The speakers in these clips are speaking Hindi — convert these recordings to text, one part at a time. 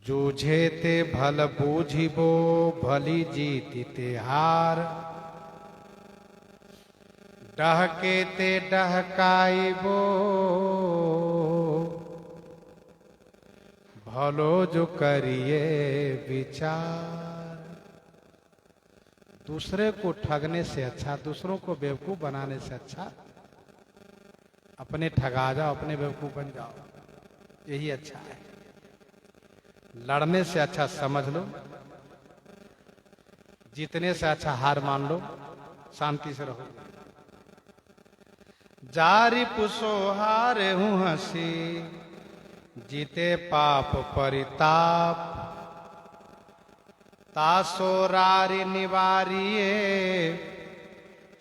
जूझे ते भल बूझिबो भली जीति ते हार। डहके ते डहकाइबो भलो जो करिए विचार। दूसरे को ठगने से अच्छा, दूसरों को बेवकूफ बनाने से अच्छा अपने ठगा जाओ, अपने बेवकूफ बन जाओ, यही अच्छा है। लड़ने से अच्छा समझ लो, जीतने से अच्छा हार मान लो, शांति से रहो। जारी पुसो हारे हूं हंसी, जीते पाप परिताप। तासो रारी निवारिये,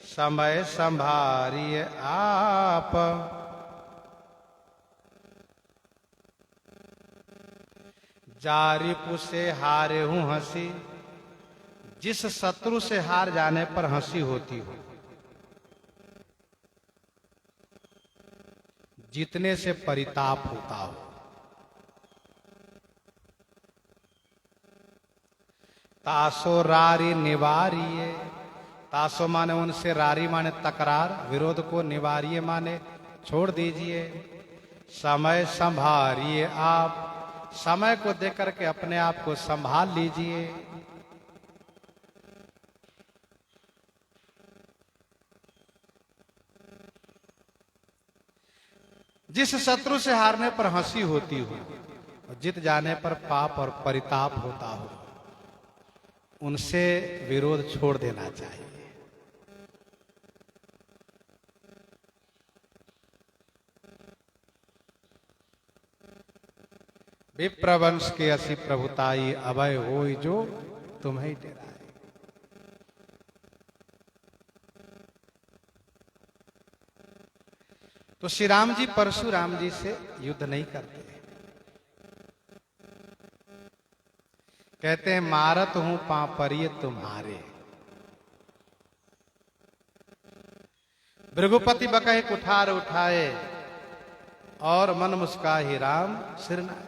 समय संभारिये आप। जारी पुसे हारे हूं हंसी, जिस शत्रु से हार जाने पर हंसी होती हो, जीतने से परिताप होता हो। तासो रारी निवारिये, तासो माने उनसे, रारी माने तकरार, विरोध को, निवारिये माने छोड़ दीजिए। समय संभारिये आप, समय को देकर के अपने आप को संभाल लीजिए। जिस शत्रु से हारने पर हंसी होती हो और जीत जाने पर पाप और परिताप होता हो, उनसे विरोध छोड़ देना चाहिए। विप्रवंश के असी प्रभुताई, अभय होय जो तुम्हें डेराए। तो श्री राम जी परशुराम जी से युद्ध नहीं करते, कहते हैं मारत हूं पापरिय तुम्हारे। भृगुपति बकहे कुठार उठाए और मन मुस्काहि राम सिर नाए।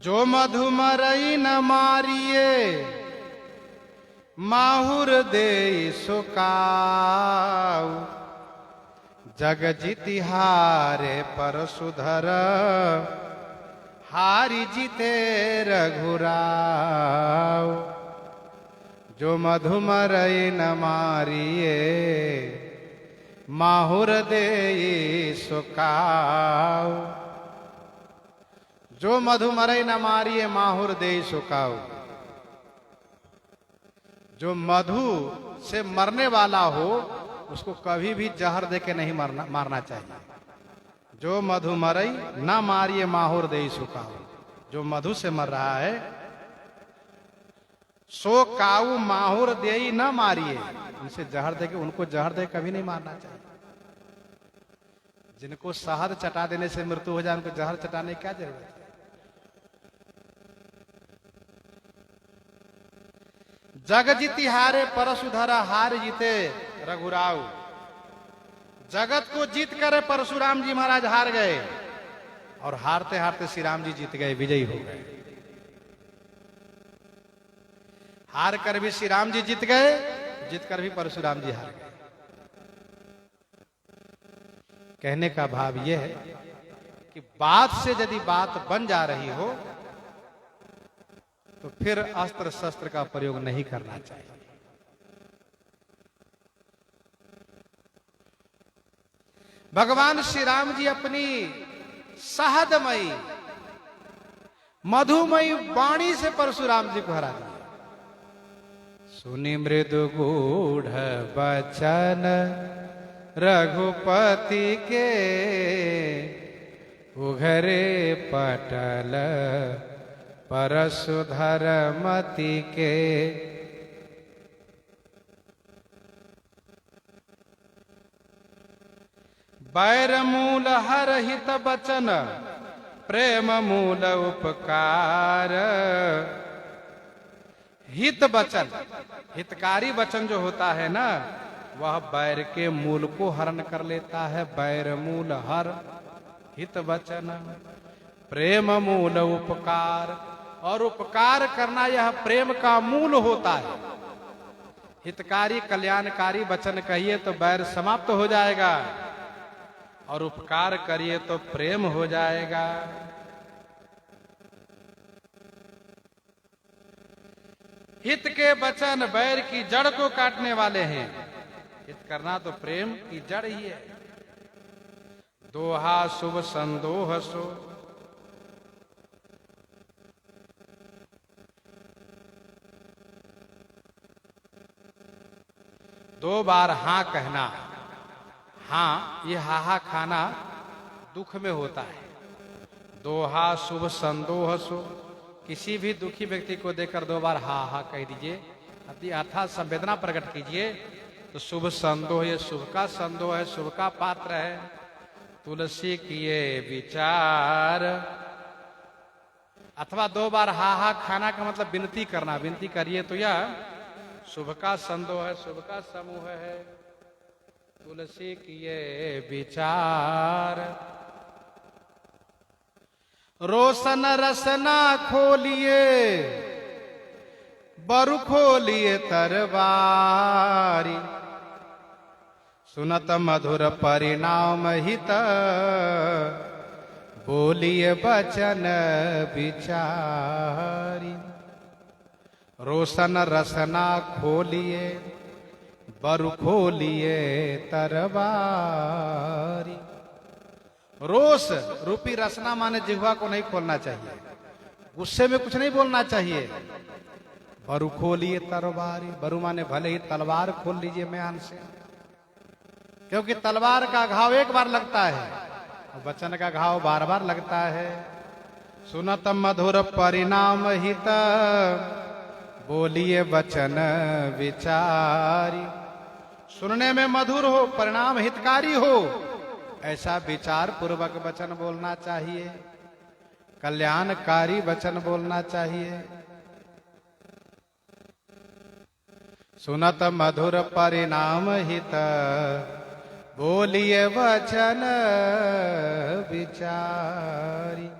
जो मधु मरई न मारिए, माहुर दे सुकाऊ। जग जीति हारे परशुधर, हारि जीते रघुराव। जो मधु मरई न मारिए, माहुर दे सुकाऊ। जो मधु मरई न मारिए, माहुर दे सुकाऊ। जो मधु से मरने वाला हो, उसको कभी भी जहर दे के नहीं मारना चाहिए। जो मधु मरई न मारिए, माहुर दे सुकाऊ। जो मधु से मर रहा है, सो काऊ माहुर दे न मारिए, उनसे जहर दे के, उनको जहर दे कभी नहीं मारना चाहिए। जिनको शहद चटा देने से मृत्यु हो जाए, उनको जहर चटाने की क्या जरूरत है। जग जीति हारे परशुधरा, हार जीते रघुराव। जगत को जीत करे परशुराम जी महाराज हार गए, और हारते हारते श्री राम जी जीत गए, विजयी हो गए। हार कर भी श्री राम जी जीत गए, जीत कर भी परशुराम जी हार गए। कहने का भाव यह है कि बात से यदि बात बन जा रही हो, तो फिर अस्त्र शस्त्र का प्रयोग नहीं करना चाहिए। भगवान श्री राम जी अपनी शहदमयी मधुमयी वाणी से परशुराम जी को हरा दिया। सुनि मृदु गूढ़ बचन रघुपति के, उघरे पटल परशुधर मति के। बैर मूल हर हित बचन, प्रेम मूल उपकार। हित वचन, हितकारी वचन जो होता है ना, वह बैर के मूल को हरण कर लेता है। बैर मूल हर हित वचन, प्रेम मूल उपकार। और उपकार करना यह प्रेम का मूल होता है। हितकारी कल्याणकारी वचन कहिए तो बैर समाप्त हो जाएगा, और उपकार करिए तो प्रेम हो जाएगा। हित के वचन बैर की जड़ को काटने वाले हैं। हित करना तो प्रेम की जड़ ही है। दोहा शुभ संदोह सो, दो बार हाँ कहना। हाँ, ये हाहा खाना दुख में होता है। दोहा शुभ संदोह सो, किसी भी दुखी व्यक्ति को देखकर दो बार हा हा कह दीजिए, अपनी अर्थात संवेदना प्रकट कीजिए। तो शुभ संदोह, ये शुभ का संदोह है, शुभ का पात्र है। तुलसी किए विचार, अथवा दो बार हा हा खाना का मतलब विनती करना। विनती करिए तो यह शुभ का संदोह है, शुभ का समूह है। तुलसी किए विचार, रोशन रसना खोलिए, बरु खोलिए तरबारी। सुनत मधुर परिणाम हित, बोलिए बचन विचारी। रोशन रसना खोलिए, बरु खोलिए तरबारी। रोष रूपी रसना माने जिह्वा को नहीं खोलना चाहिए, गुस्से में कुछ नहीं बोलना चाहिए। बरु खोलिए तरबारी, बरु माने भले ही तलवार खोल लीजिए म्यान से, क्योंकि तलवार का घाव एक बार लगता है, वचन का घाव बार बार लगता है। सुनत मधुर परिणाम हित, बोलिए वचन विचारी। सुनने में मधुर हो, परिणाम हितकारी हो, ऐसा विचार पूर्वक वचन बोलना चाहिए, कल्याणकारी वचन बोलना चाहिए। सुनत मधुर परिणाम हित, बोलिए वचन विचारी।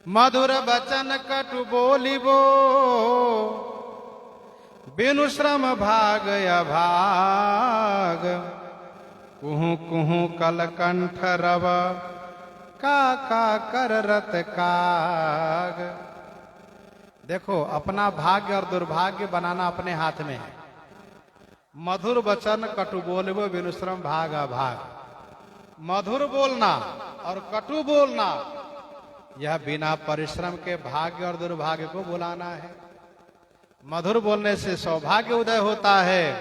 मधुर वचन कटु बोलिबो, बिनु श्रम भाग अभाग। कुहू कुहू कलकंठ रव, का कर रत काग। देखो, अपना भाग्य और दुर्भाग्य बनाना अपने हाथ में है। मधुर वचन कटु बोलिबो, बिनु श्रम भाग अभाग। मधुर बोलना और कटु बोलना, यह बिना परिश्रम के भाग्य और दुर्भाग्य को बुलाना है। मधुर बोलने से सौभाग्य उदय होता है,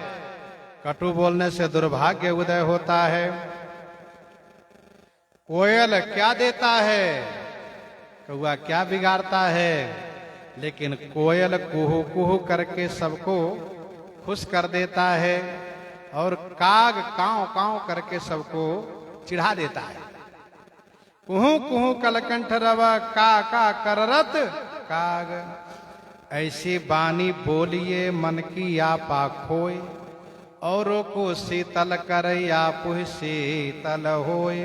कटु बोलने से दुर्भाग्य उदय होता है। कोयल क्या देता है, कौआ क्या बिगाड़ता है, लेकिन कोयल कुहू कुहू करके सबको खुश कर देता है, और काग कांव कांव करके सबको चिढ़ा देता है। कुहू कुहू कलकंठ रवा, का कररत काग। ऐसी बानी बोलिए मन की आपा खोए, औरों को शीतल कर आप शीतल होए।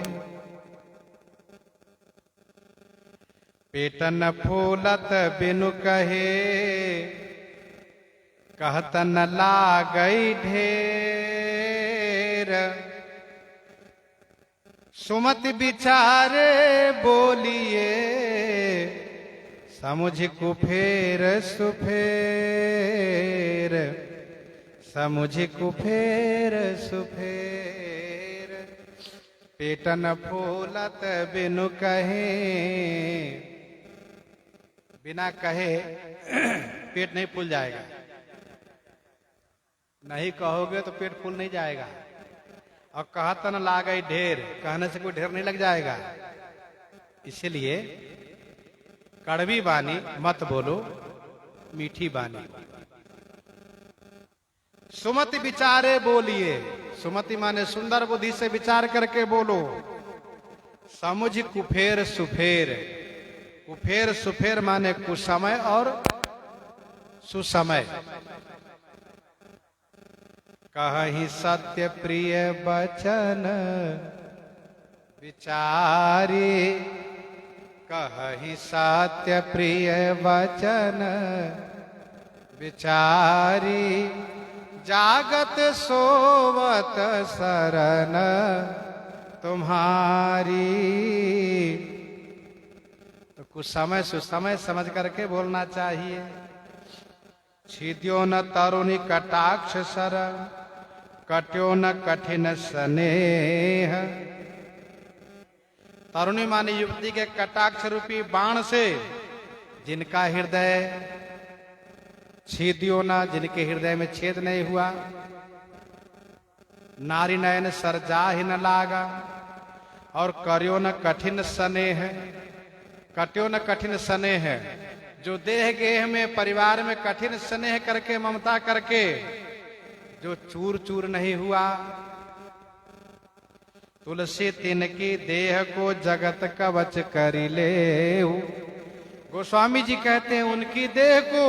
पेटन फूलत बिनु कहे, कहतन लागई ढेर। सुमति विचारे बोलिए, समुझ कुफेर सुफेर। समुझ कुफेर सुफेर। पेटन फूलत बिनु कहे, बिना कहे पेट नहीं फूल जाएगा। नहीं कहोगे तो पेट फूल नहीं जाएगा। और कहतन लागई ढेर, कहने से कोई ढेर नहीं लग जाएगा। इसलिए कड़वी बानी मत बोलो, मीठी बानी। सुमति विचारे बोलिए, सुमति माने सुंदर बुद्धि से विचार करके बोलो। समुझ कुफेर सुफेर, कुफेर सुफेर माने कुसमय और सुसमय। कहि सत्य प्रिय बचन विचारी, कहि सत्य प्रिय वचन विचारी, जागत सोवत शरण तुम्हारी। तो कुछ समय सुसमय समझ करके बोलना चाहिए। छिद्यो न तरुणी कटाक्ष सर, कट्यो न कठिन स्नेह। तरुणी माने युवती के कटाक्ष रूपी बाण से जिनका हृदय छिद्यो न, जिनके हृदय में छेद नहीं हुआ, नारी नयन सरजाहि न लागा, और कर्यो न कठिन स्नेह। कट्यो न कठिन स्नेह, जो देह गेह में परिवार में कठिन स्नेह करके ममता करके जो चूर चूर नहीं हुआ। तुलसी तिनकी देह को जगत कवच करी ले। गोस्वामी जी कहते हैं उनकी देह को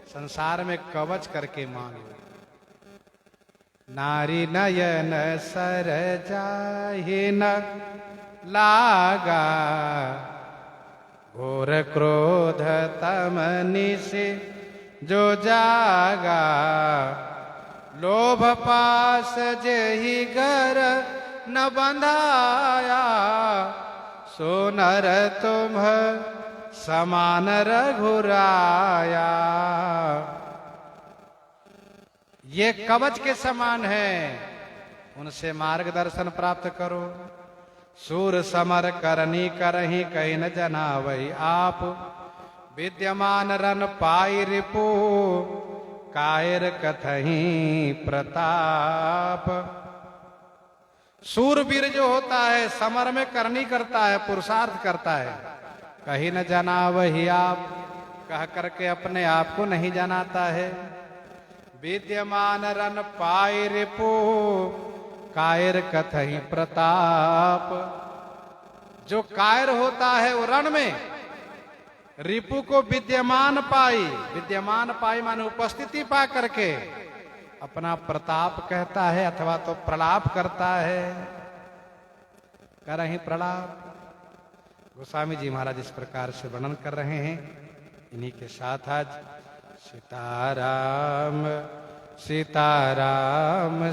संसार में कवच करके मान लो। नारी नयन सर जाहि न लागा, घोर क्रोध तमनि से जो जागा। लोभ पास जेहि घर न बंधाया, सो नर तुम समान रघुराया। ये कवच के समान है, उनसे मार्गदर्शन प्राप्त करो। सूर समर करनी करही कहीं न जनावई आप, विद्यमान रन पाई रिपु कायर कथही प्रताप। सूरवीर जो होता है समर में करनी करता है, पुरुषार्थ करता है। कहीं न जाना वही आप, कह करके अपने आप को नहीं जनाता है। विद्यमान रन पाई रिपु कायर कथही प्रताप। जो कायर होता है वो रण में रिपु को विद्यमान पाई, विद्यमान पाई माने उपस्थिति पा करके अपना प्रताप कहता है अथवा तो प्रलाप करता है। करहि प्रलाप। गोस्वामी जी महाराज इस प्रकार से वर्णन कर रहे हैं। इन्हीं के साथ आज सीताराम सीताराम।